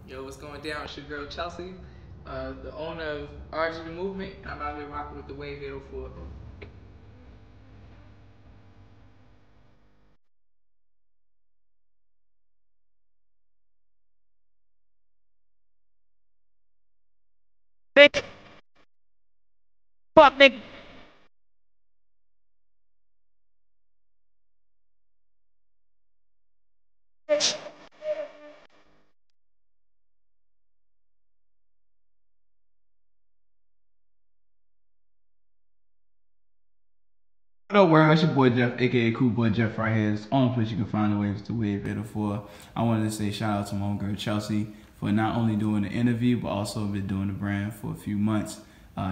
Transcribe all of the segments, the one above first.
Yo, what's going down? It's your girl Chelsea, the owner of RG Movement. I'm out here rocking with the Wave 804. Nick, fuck Nick. What up, world? It's your boy Jeff, aka Cool Boy Jeff, right here. It's the only place you can find the waves to Wave 804. I wanted to say shout out to my girl Chelsea for not only doing the interview, but also been doing the brand for a few months.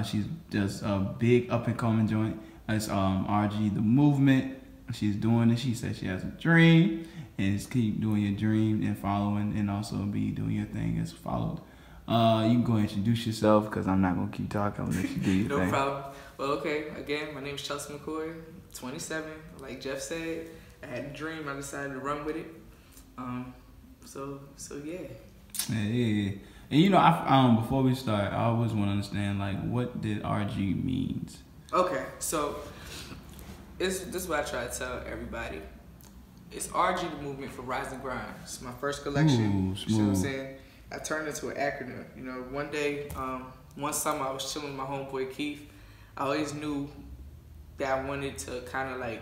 She's just a big up and coming joint. It's RG the Movement. She's doing it. She said she has a dream, and just keep doing your dream and following, and also be doing your thing as followed. You can go and introduce yourself because I'm not gonna keep talking. I'm gonna let you do your No thing. problem. Well, okay, again, my name is Chelsea McCoy, 27. Like Jeff said, I had a dream. I decided to run with it. So yeah. Yeah. And before we start, I always want to understand, like, what did RG means? Okay, so this is what I try to tell everybody. It's RG the Movement for Rise and Grind. It's my first collection. Ooh, You see what I'm smooth. saying? I turned it into an acronym. You know, one day, one summer, I was chilling with my homeboy Keith. I always knew that I wanted to kind of like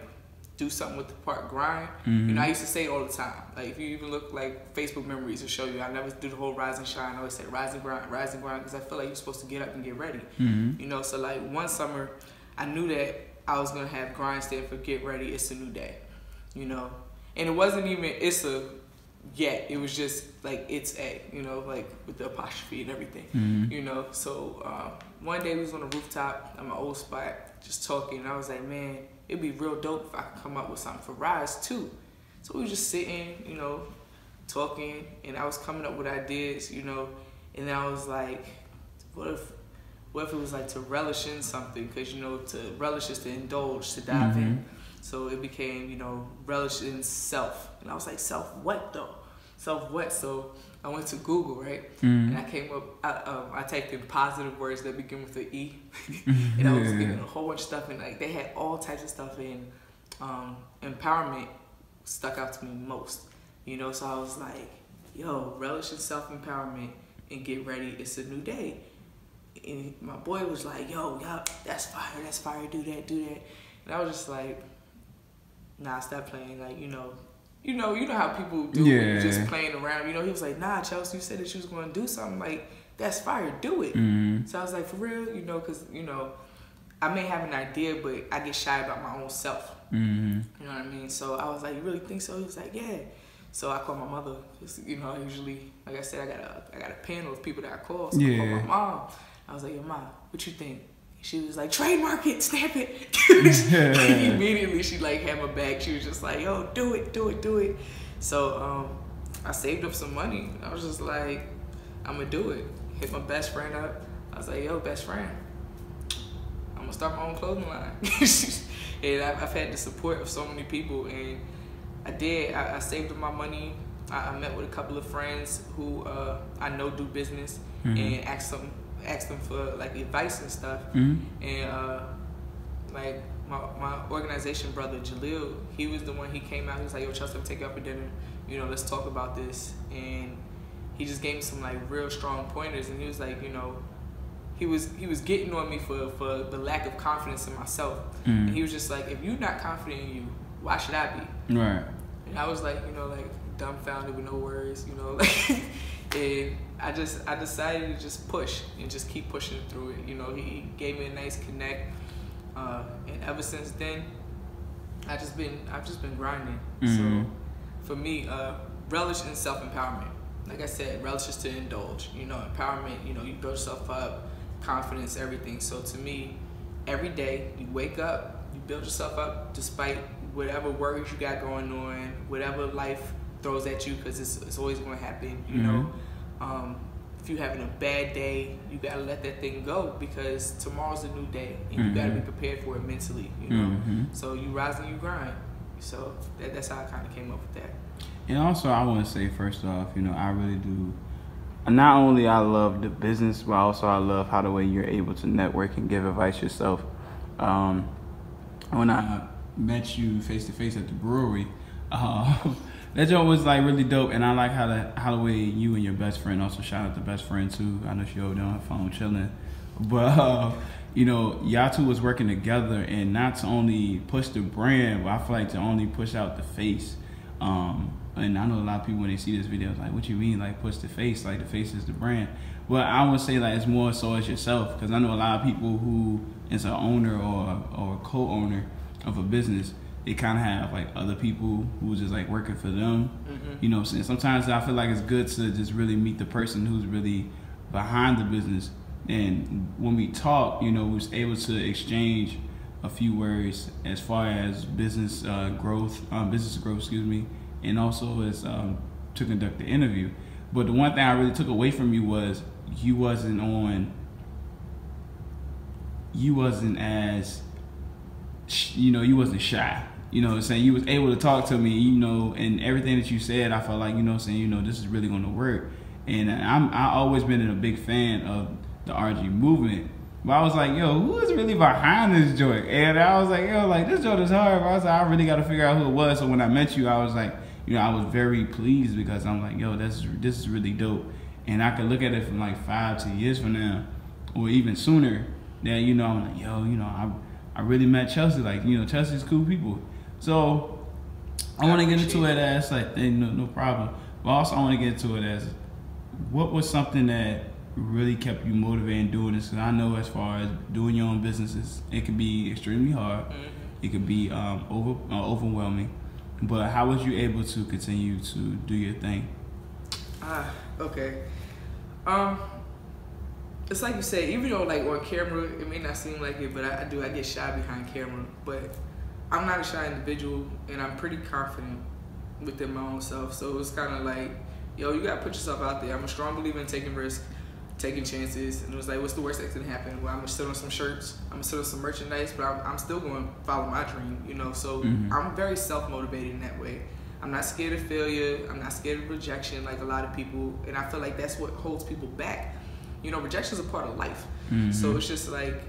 do something with the part grind. You know, I used to say it all the time. Like, if you even look like Facebook memories will show you, I never do the whole rise and shine. I always say rise and grind, because I feel like you're supposed to get up and get ready. You know, so like one summer, I knew that I was gonna have grind stand for get ready. It's a new day. You know, and it wasn't even it's a yet. It was just like it's a. You know, like with the apostrophe and everything. You know, so one day we was on the rooftop at my old spot, just talking, and I was like, man, it'd be real dope if I could come up with something for Rise too. So we were just sitting, you know, talking, and I was coming up with ideas, you know, and then I was like, what if it was like to relish in something? Because, you know, to relish is to indulge, to dive in. So it became, you know, relish in self. And I was like, self what though? Self what? So I went to Google, right? And I came up, I typed in positive words that begin with an E. And I was getting a whole bunch of stuff, and like they had all types of stuff, and empowerment stuck out to me most. You know, so I was like, yo, relish in self-empowerment and get ready. It's a new day. And my boy was like, yo, that's fire, do that. And I was just like, nah, stop playing. Like, you know how people do when you're just playing around. You know, he was like, nah, Chelsea, you said that you was going to do something. Like, that's fire, do it. So I was like, for real? You know, because, you know, I may have an idea, but I get shy about my own self. You know what I mean? So I was like, you really think so? He was like, yeah. So I called my mother. You know, I usually, like I said, I got a panel of people that I call. So I called my mom. I was like, yo, Mom, what you think? She was like, trademark it, stamp it. Immediately, she like had my back. She was just like, yo, do it. So I saved up some money. I was just like, I'm gonna do it. Hit my best friend up. I was like, yo, best friend, I'm gonna start my own clothing line. And I've had the support of so many people, and I did. I saved up my money. I met with a couple of friends who I know do business, and asked them for like advice and stuff. And like my organization brother Jalil, he was the one. He came out. He was like, "Yo, Chelsea, I'm take you out for dinner. You know, let's talk about this." And he just gave me some like real strong pointers. And he was like, you know, he was getting on me for the lack of confidence in myself. And he was just like, if you're not confident in you, why should I be? Right. And I was like, you know, like dumbfounded with no words, you know, like. And I decided to just push and just keep pushing through it. You know, he gave me a nice connect, and ever since then, I've just been grinding. So for me, relish in self-empowerment. Like I said, relish is to indulge. You know, empowerment. You know, you build yourself up, confidence, everything. So to me, every day you wake up, you build yourself up despite whatever worries you got going on, whatever life throws at you, because it's always going to happen. You know, if you're having a bad day, you gotta let that thing go, because tomorrow's a new day, and you gotta be prepared for it mentally. You know, so you rise and you grind. So that's how I kind of came up with that. And also, I want to say, first off, you know, I really do not only I love the business, but also I love how the way you're able to network and give advice yourself. When I met you face to face at the brewery, that joke was like really dope, and I like how the way you and your best friend, also shout out to best friend too. I know she over there on her phone chilling, but you know, y'all two was working together, and not to only push the brand, but I feel like to only push out the face. And I know a lot of people when they see this video, it's like, what you mean, like push the face? Like the face is the brand. But I would say like it's more so as yourself, because I know a lot of people who is an owner or a co-owner of a business, they kind of have like other people who just like working for them. You know what I'm saying? Sometimes I feel like it's good to just really meet the person who's really behind the business. And when we talk, you know, we was able to exchange a few words as far as business growth, excuse me, and also as to conduct the interview. But the one thing I really took away from you was you wasn't as, you know, you wasn't shy. You know what I'm saying? You was able to talk to me, you know, and everything that you said, I felt like, you know what I'm saying, you know, this is really going to work. And I always been a big fan of the RG movement. But I was like, yo, who is really behind this joint? And I was like, yo, like this joint is hard. But I was like, I really got to figure out who it was. So when I met you, I was like, you know, I was very pleased because I'm like, yo, this is really dope. And I could look at it from like 5 to 10 years from now, or even sooner, that, you know, I'm like, yo, you know, I really met Chelsea. Like, you know, Chelsea's cool people. So I want to get into it as like, no problem. But also I want to get into it as, what was something that really kept you motivated in doing this? Because I know as far as doing your own businesses, it can be extremely hard. It can be overwhelming. But how was you able to continue to do your thing? Okay. It's like you said, even though like on camera, it may not seem like it, but I get shy behind camera. But I'm not a shy individual, and I'm pretty confident within my own self. So it's kind of like, yo, you gotta put yourself out there. I'm a strong believer in taking risks, taking chances, and it was like, what's the worst that can happen? Well, I'm gonna sit on some shirts, I'm gonna sit on some merchandise, but I'm still gonna follow my dream, you know? So I'm very self-motivated in that way. I'm not scared of failure, I'm not scared of rejection like a lot of people, and I feel like that's what holds people back. You know, rejection is a part of life. So it's just like,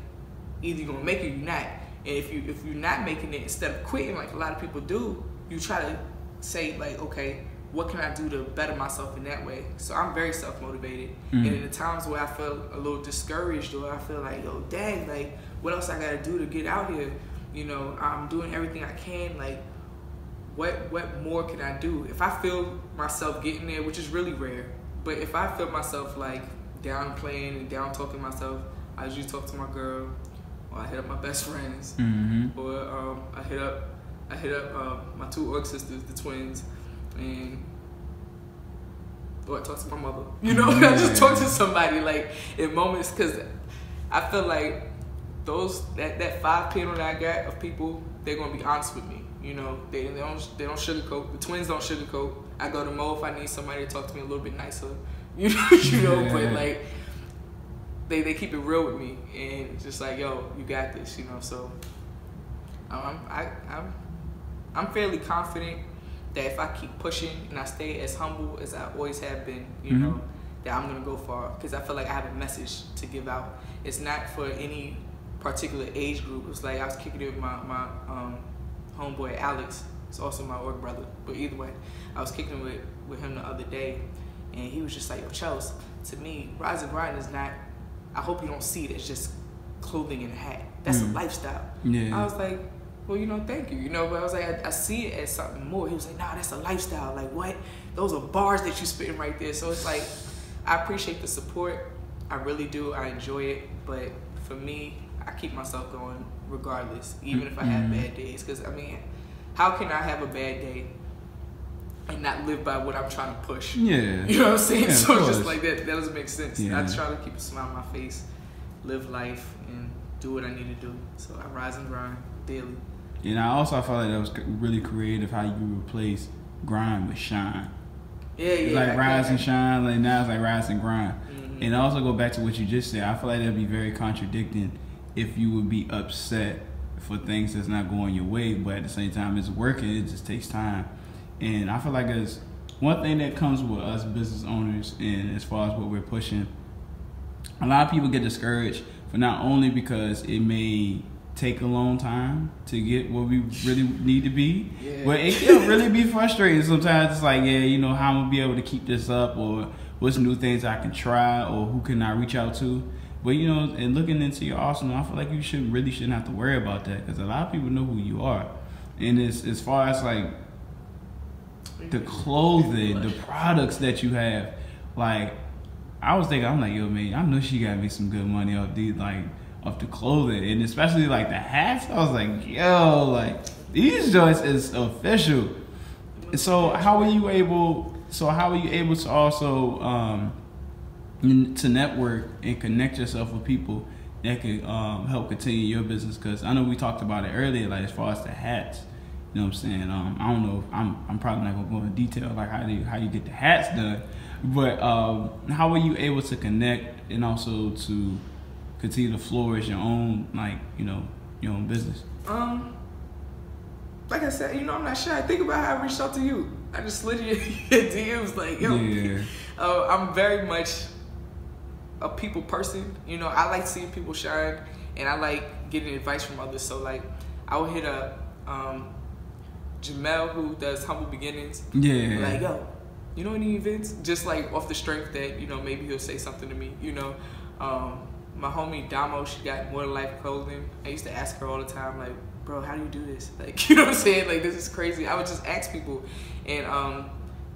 either you're gonna make it or you're not. And if you're not making it, instead of quitting like a lot of people do, you try to say like, okay, what can I do to better myself in that way? So I'm very self-motivated. And in the times where I feel a little discouraged, or I feel like, yo, dang, like, what else I gotta do to get out here? You know, I'm doing everything I can. Like, what more can I do? If I feel myself getting there, which is really rare, but if I feel myself like downplaying and down talking myself, I usually talk to my girl, or I hit up my best friends, or I hit up my 2 org sisters, the twins, or I talk to my mother. You know, I just talk to somebody like in moments, because I feel like that 5 panel that I got of people, they're gonna be honest with me. You know, they don't sugarcoat. The twins don't sugarcoat. I go to Mo if I need somebody to talk to me a little bit nicer. You know, but like they keep it real with me, and just like, yo, you got this. You know, so I'm fairly confident that if I keep pushing and I stay as humble as I always have been, you know, that I'm gonna go far, because I feel like I have a message to give out. It's not for any particular age group. It's like I was kicking it with my homeboy Alex. It's also my org brother. But either way, I was kicking it with him the other day, and he was just like, yo, Chels, to me, rise and grind is not, I hope you don't see it as just clothing and a hat. That's a lifestyle. I was like, well, you know, thank you. You know, but I was like, I see it as something more. He was like, nah, that's a lifestyle. Like, what? Those are bars that you spitting right there. So it's like, I appreciate the support. I really do. I enjoy it. But for me, I keep myself going regardless, even if I have bad days. Because, I mean, how can I have a bad day and not live by what I'm trying to push? You know what I'm saying? Yeah, so it's just like that doesn't make sense. I try to keep a smile on my face, live life, and do what I need to do. So I rise and grind daily. And I also felt like that was really creative how you replace grind with shine. It's like rise and shine, like now it's like rise and grind. And also go back to what you just said, I feel like that'd be very contradicting if you would be upset for things that's not going your way, but at the same time it's working, it just takes time. And I feel like as one thing that comes with us business owners, and as far as what we're pushing, a lot of people get discouraged for not only because it may take a long time to get where we really need to be, but it can really be frustrating sometimes. It's like, yeah, you know, how I'm gonna be able to keep this up, or what's new things I can try, or who can I reach out to. But you know, and looking into your arsenal, I feel like you shouldn't have to worry about that, because a lot of people know who you are. And it's, as far as like the clothing, the products that you have, like I was thinking, I'm like, yo, man, I know she got me some good money off these, like off the clothing, and especially like the hats. I was like, yo, like these joints is official. So how were you able to also to network and connect yourself with people that could help continue your business? Because I know we talked about it earlier, like as far as the hats. You know what I'm saying? I don't know if I'm probably not gonna go into detail like how you get the hats done, but how were you able to connect and also to continue to flourish your own, like, you know, your own business? Like I said, you know, I'm not shy. Think about how I reached out to you. I just slid your DMs like, yo. Yeah. I'm very much a people person. You know, I like seeing people shine, and I like getting advice from others. So like, I would hit up Jamel, who does Humble Beginnings. Yeah. Like, yo, you know any events? Just like off the strength that, you know, maybe he'll say something to me. You know, my homie Damo, she got More Life Clothing. I used to ask her all the time, like, bro, how do you do this? Like, you know what I'm saying? Like, this is crazy. I would just ask people. And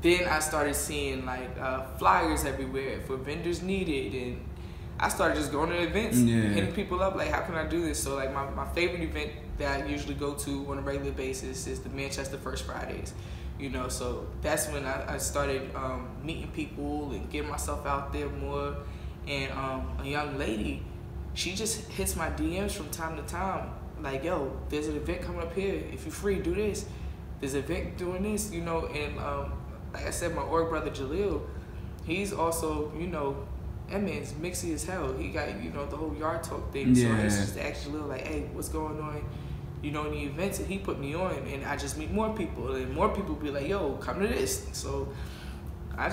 then I started seeing like flyers everywhere for vendors needed, and I started just going to events, hitting people up like, how can I do this? So like my favorite event that I usually go to on a regular basis is the Manchester First Fridays. You know, so that's when I started meeting people and getting myself out there more. And a young lady, she just hits my DMs from time to time, like, yo, there's an event coming up here. If you're free, do this. There's an event doing this, you know. And like I said, my org brother Jalil, he's also, you know, that man's mixy as hell. He got, you know, the whole Yard Talk thing. So I used to just ask Jalil, like, hey, what's going on? You know, in the events, and he put me on, and I just meet more people, and more people be like, yo, come to this. So I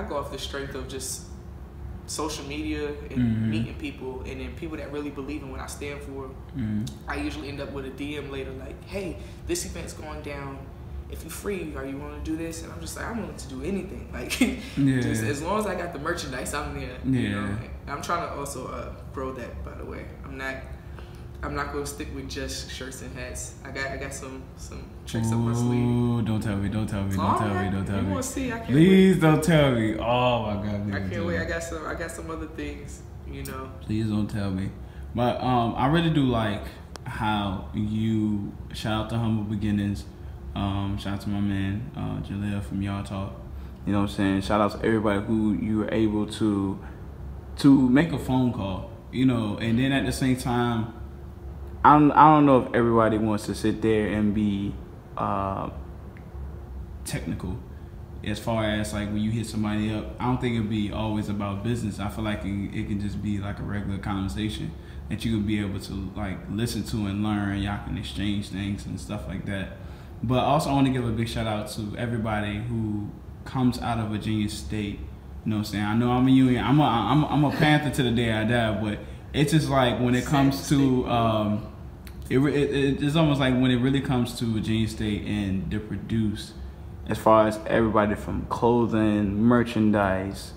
go off the strength of just social media and meeting people, and then people that really believe in what I stand for. I usually end up with a DM later like, hey, this event's going down. If you're free, are you willing to do this? And I'm just like, I'm willing to do anything. Like, just as long as I got the merchandise, I'm there. You know? And I'm trying to also grow that, by the way. I'm not gonna stick with just shirts and hats. I got some tricks up my sleeve. Ooh, don't tell me. You wanna see? I can't Please wait. don't tell me. Oh my God. I can't wait. I got some other things, you know. Please don't tell me. But I really do like how you shout out to Humble Beginnings. Shout out to my man Jaleel from Yard Talk. You know what I'm saying? Shout out to everybody who you were able to make a phone call. You know, and then at the same time, I don't know if everybody wants to sit there and be technical as far as like when you hit somebody up. I don't think it'd be always about business. I feel like it can just be like a regular conversation that you could be able to like listen to and learn. Y'all can exchange things and stuff like that. But also I want to give a big shout out to everybody who comes out of Virginia State. You know what I'm saying? I know I'm a Union. I'm a Panther to the day I die, but it's just like when it comes to it's almost like when it really comes to Virginia State and the produce, as far as everybody from clothing, merchandise,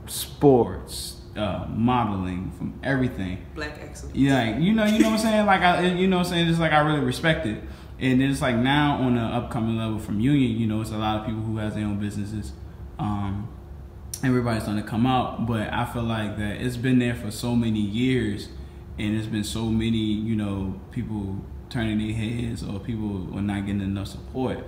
sports, modeling, from everything. Black excellence. Yeah, you know what I'm saying? Like you know what I'm saying? Just like I really respect it. And it's like now on the upcoming level from Union, you know, it's a lot of people who has their own businesses. Everybody's gonna come out, but I feel like that it's been there for so many years, and there's been so many, you know, people turning their heads or people are not getting enough support.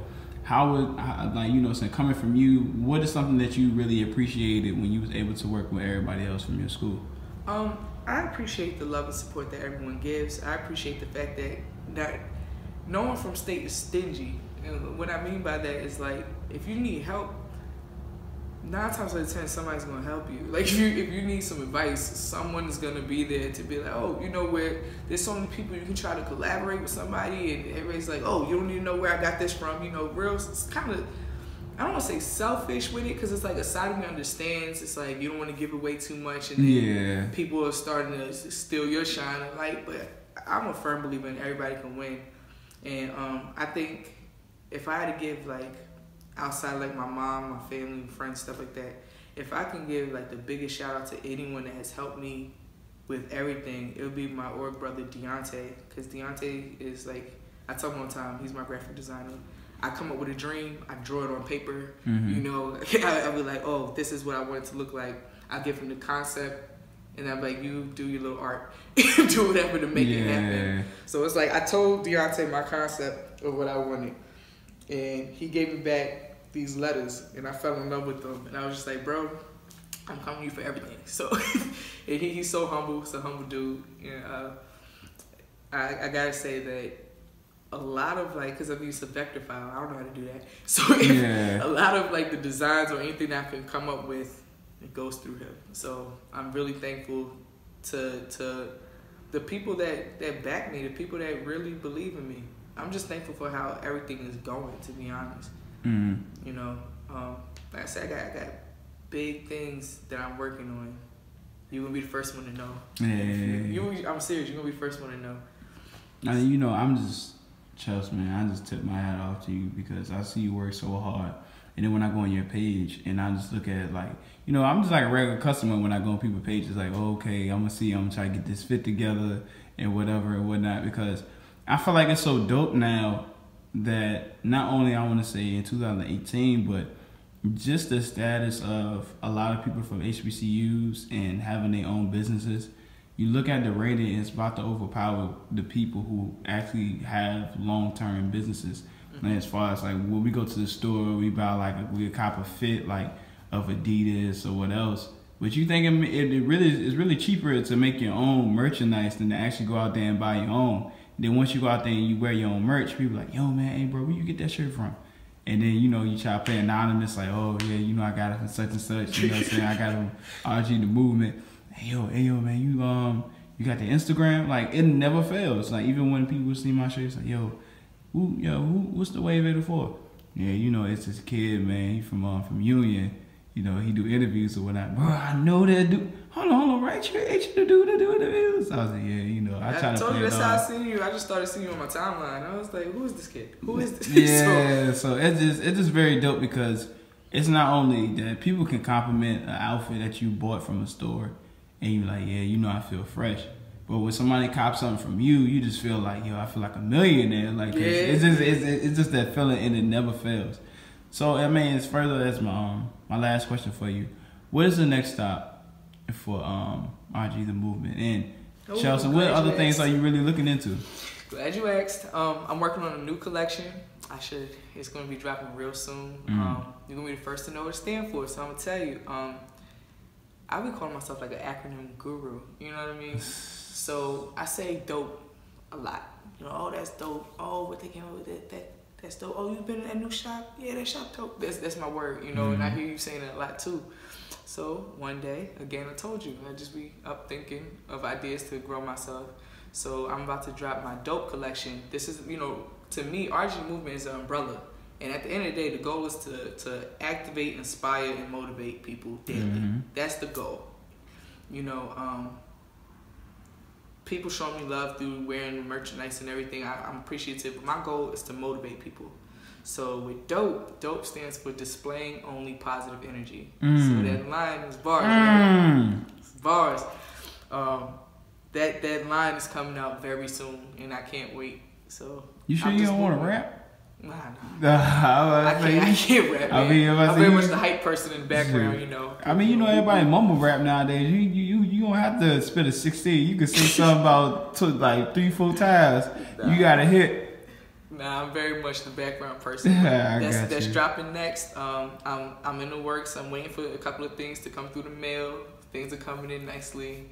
Like, you know, so coming from you, what is something that you really appreciated when you was able to work with everybody else from your school? I appreciate the love and support that everyone gives. I appreciate the fact that no one from state is stingy. And what I mean by that is, like, if you need help, 9 times out of 10, somebody's gonna help you. Like, if you need some advice, someone is gonna be there to be like, oh, you know, where there's so many people you can try to collaborate with somebody, and everybody's like, oh, you don't even know where I got this from. You know, real, it's kind of I don't want to say selfish with it, because it's like a side of me understands. It's like you don't want to give away too much, and then people are starting to steal your shine and light. But I'm a firm believer in everybody can win, and I think if I had to give like outside like my mom, my family, friends, stuff like that, if I can give like the biggest shout out to anyone that has helped me with everything, it would be my org brother Deontay, because Deontay is like, I tell him all the time, he's my graphic designer. I come up with a dream, I draw it on paper, you know, I'll be like, oh, this is what I want it to look like. I give him the concept, and I'm like, you do your little art, do whatever to make it happen. So it's like, I told Deontay my concept of what I wanted, and he gave me back these letters, and I fell in love with them, and I was just like, bro, I'm coming to you for everything. So, and he's so humble, he's a humble dude, and I gotta say that a lot of like, because I've used a vector file, I don't know how to do that. So a lot of like the designs or anything that I can come up with, it goes through him. So I'm really thankful to the people that back me, the people that really believe in me. I'm just thankful for how everything is going, to be honest. You know, like I said, I got big things that I'm working on. You're gonna be the first one to know. I'm serious. You're gonna be the first one to know. I mean, you know, I'm just, Chelsea, man, I just tip my hat off to you, because I see you work so hard. And then when I go on your page and I just look at it like, you know, I'm just like a regular customer when I go on people's pages, like, oh, okay, I'm gonna try to get this fit together and whatever and whatnot, because I feel like it's so dope now that not only I want to say in 2018, but just the status of a lot of people from HBCUs and having their own businesses. You look at the rating, it's about to overpower the people who actually have long-term businesses. And as far as like when we go to the store, we buy like we cop a fit like of Adidas or what else. But you think it's really cheaper to make your own merchandise than to actually go out there and buy your own. And then once you go out there and you wear your own merch, people are like, yo man, hey bro, where you get that shirt from? And then, you know, you try to play anonymous, like, oh yeah, you know, I got it from such and such, you know what I'm saying? I got it from RG the Movement. Hey yo man, you got the Instagram? Like, it never fails. Like, even when people see my shirt, it's like, what's the Wave 804? Yeah, you know, it's this kid, man. He from Union. You know, he do interviews or whatnot. Bro, I know that dude. Hold on, right? You ain't the dude to do interviews. I was like, yeah, you know, I try to play it off. That's how I seen you. I just started seeing you on my timeline. I was like, who is this kid? Who is this? Yeah, so it's just very dope, because it's not only that people can compliment an outfit that you bought from a store, and you're like, yeah, you know, I feel fresh. But when somebody cops something from you, you just feel like, yo, I feel like a millionaire. Like, it's just that feeling, and it never fails. So, I mean, it's further as my last question for you. What is the next stop for RG the Movement? And Chelsea, what other things are you really looking into? Glad you asked. I'm working on a new collection. It's going to be dropping real soon. You're going to be the first to know what it stands for. So I'm going to tell you. I be calling myself like an acronym guru. You know what I mean? So I say dope a lot. You know, oh, that's dope. Oh, what they came up with that's dope. Oh, you been in that new shop? Yeah, that shop dope. That's my word, you know, and I hear you saying that a lot too. So one day, again, I told you, I just be up thinking of ideas to grow myself. So I'm about to drop my dope collection. This is, you know, to me, RG Movement is an umbrella. And at the end of the day, the goal is to activate, inspire, and motivate people daily. That's the goal. You know, people show me love through wearing merchandise and everything. I'm appreciative, but my goal is to motivate people. So with dope stands for displaying only positive energy. So that line is bars, right? It's bars. That line is coming out very soon, and I can't wait. So you sure you don't want to rap? Nah. I can't rap, man. I mean, I'm very much the hype person in the background, you know. I mean, you know, everybody mumble rap nowadays. You don't have to spit a 16. You can say something about like 3-4 times. You got a hit. Nah, I'm very much the background person. That's dropping next. I'm in the works. I'm waiting for a couple of things to come through the mail. Things are coming in nicely.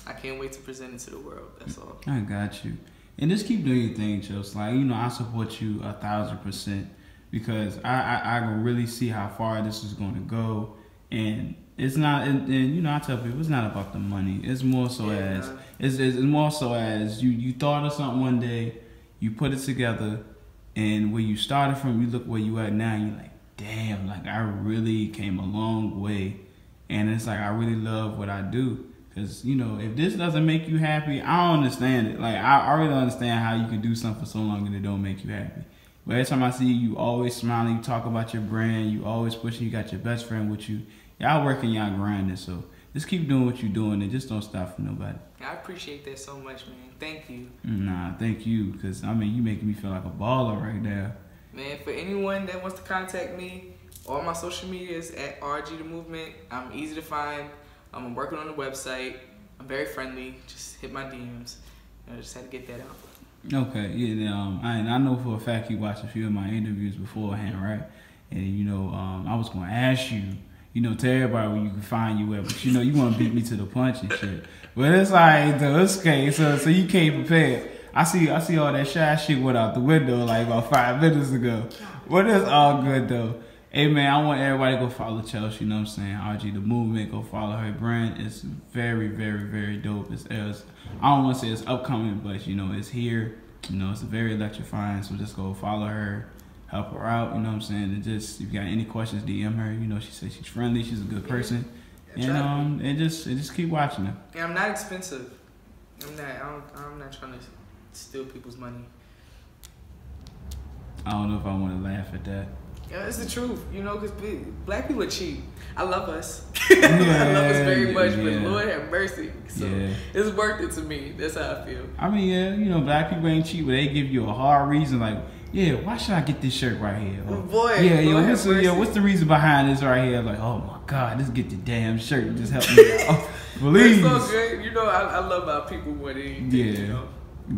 I can't wait to present it to the world. That's all. I got you. And just keep doing your thing, Chelsea. Like, you know, I support you 1,000%, because I can really see how far this is going to go. And it's not, and you know, I tell people it's not about the money. It's more so it's more so as you thought of something one day, you put it together, and where you started from, you look where you at now, and you're like, damn, like I really came a long way. And it's like I really love what I do. Cause you know, if this doesn't make you happy, I don't understand it. Like I really don't understand how you can do something for so long and it don't make you happy. But every time I see you, always smiling, you talk about your brand, you always pushing, you got your best friend with you. Y'all working, y'all grinding. So just keep doing what you're doing and just don't stop for nobody. I appreciate that so much, man. Thank you. Nah, thank you. Cause I mean, you making me feel like a baller right now. Man, for anyone that wants to contact me, all my social media is at RGTheMovement. I'm easy to find. I'm working on the website. I'm very friendly. Just hit my DMs. I just had to get that out. Okay, yeah. I know for a fact you watched a few of my interviews beforehand, right? And you know, I was gonna ask you, you know, tell everybody where you can find you at, but you know, you want to beat me to the punch and shit. But it's like, though, it's okay. So you came prepared. I see all that shy shit went out the window like about 5 minutes ago. But it's all good though. Hey man, I want everybody to go follow Chelsea, you know what I'm saying? RG the Movement, go follow her brand. It's very, very, very dope. It's I don't want to say it's upcoming, but you know, it's here. You know, it's very electrifying. So just go follow her, help her out, you know what I'm saying? And just if you got any questions, DM her. You know, she says she's friendly, she's a good person. And just keep watching her. Yeah, I'm not expensive. I'm not trying to steal people's money. I don't know if I want to laugh at that. Yeah, it's the truth, you know, because black people are cheap. I love us. I love us very much, but Lord have mercy. So it's worth it to me. That's how I feel. I mean, yeah, you know, black people ain't cheap, but they give you a hard reason, like, yeah, why should I get this shirt right here? Or, what's the reason behind this right here? Like, oh my God, just get the damn shirt and just help me out. Please. It's so good. You know, I love our people more than anything, you know?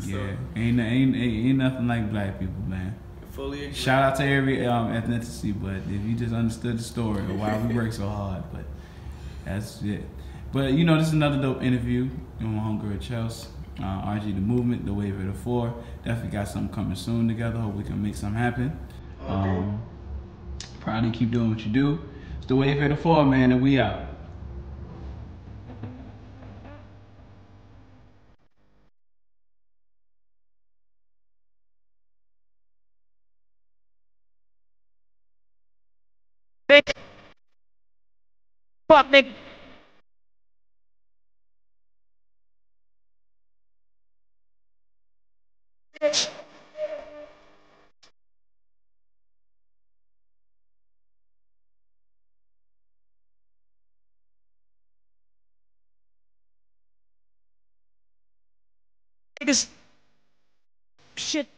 Yeah, ain't nothing like black people, man. Fully agree. Shout out to every ethnicity, but if you just understood the story of why we work so hard, but that's it. But you know, this is another dope interview with my homegirl Chelsea, RG the Movement, the Wave of the Four. Definitely got something coming soon together. Hope we can make something happen. Probably keep doing what you do. It's the Wave of the Four, man, and we out. Fuck, nigga. Niggas. Shit.